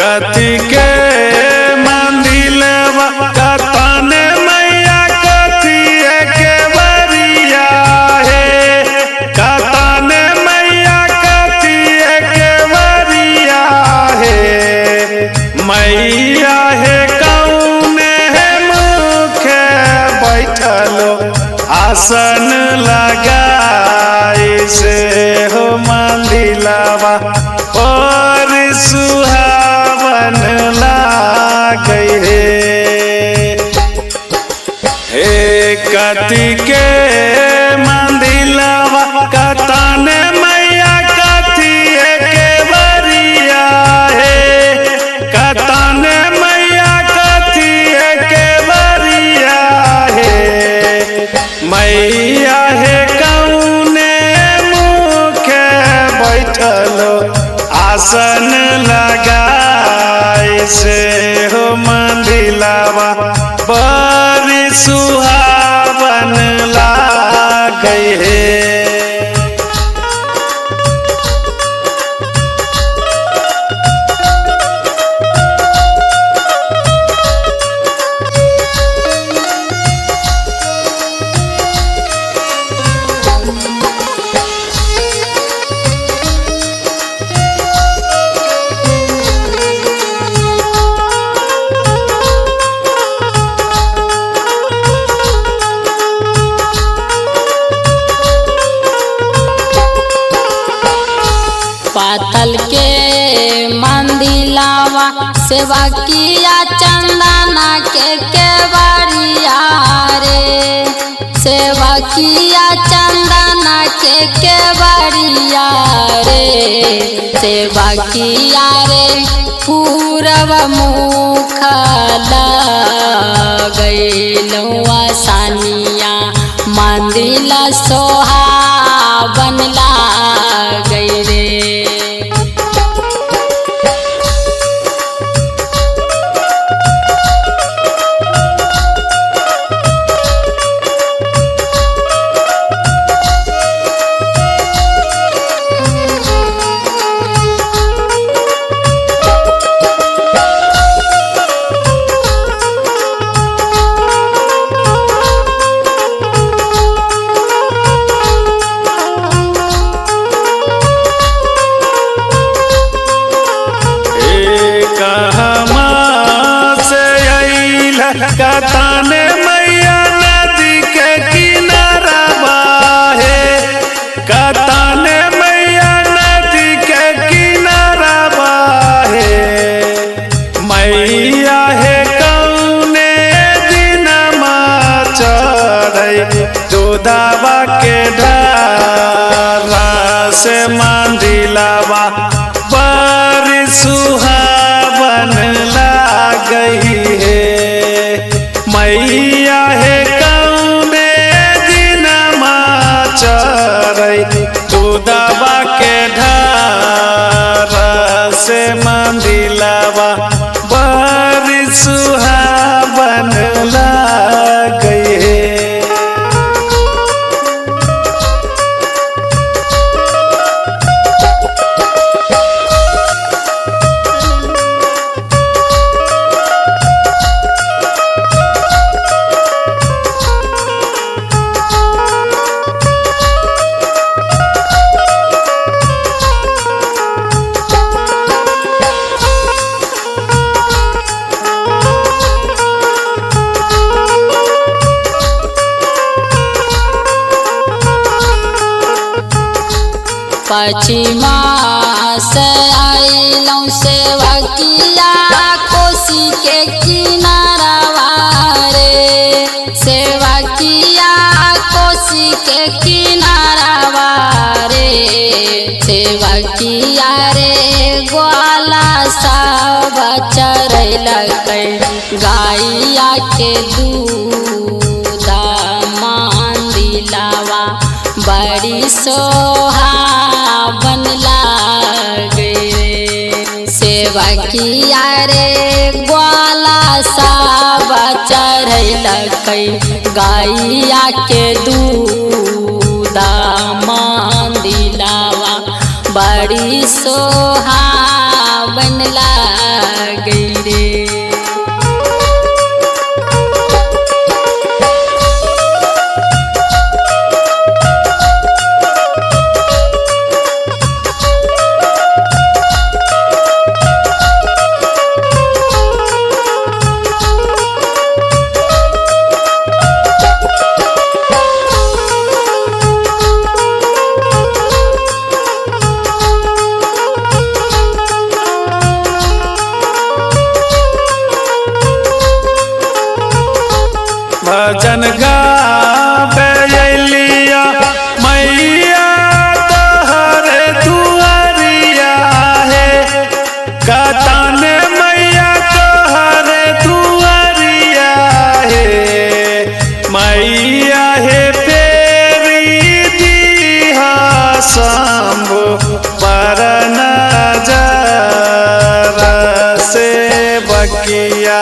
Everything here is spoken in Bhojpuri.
कथी के मंदिलवा कतने मैया कथी के बरिया है कतने मैया कथी के बरिया है मैया है कौने है मुखे बैठलो आसन लगाई से हो मंदिलवा और सुहावन लागई हे कथी के मंदिलवा कतने मैया कथी के बरिया है कतने मैया कथी के बरिया है मैया है कौने मुखे बैठलो आसन लगाई से हो मंदिलवा बड़ी सुहावन लागई है। पातल के मंदिलवा सेवा किया चंदना के बरिया रे सेवा किया चंदना के बरिया रे सेवा किया रे पूरब मुख लगैलवा सानिया मंदिल सोहावन लागई रे। कतने मैया नदी के किनारा बाहे कतने मैया नदी के किनारा बाहे मैया है कौने दिनमा चढ़ई दूधवा के ढारा से मंदिलवा बड़ी सुहावन लागई है मैया है कौने दिनमा चढ़ई दूधवा के ढारा से मंदिलवा बड़ी सुहावन लागई है। पश्चिमा से आइलौं सेवा किया कोसी के किनारवा रे सेवा किया कोसी के किनारवा रे सेवा किया रे ग्वाला सब चरैलकै गाइया के दूध मंदिलवा बड़ी सोहावन लागे सेवा किया रे ग्वाला सब चढ़ैलकै गाइया के दूध मंदिलवा बड़ी सोहावन पावन लागे रे। भजन गावे अलिया मैया तोहरे दुआरिया है, कताने मैया तोहरे दुआरिया है। मैया है फेरी दिहा शंभु पर नजर से बकिया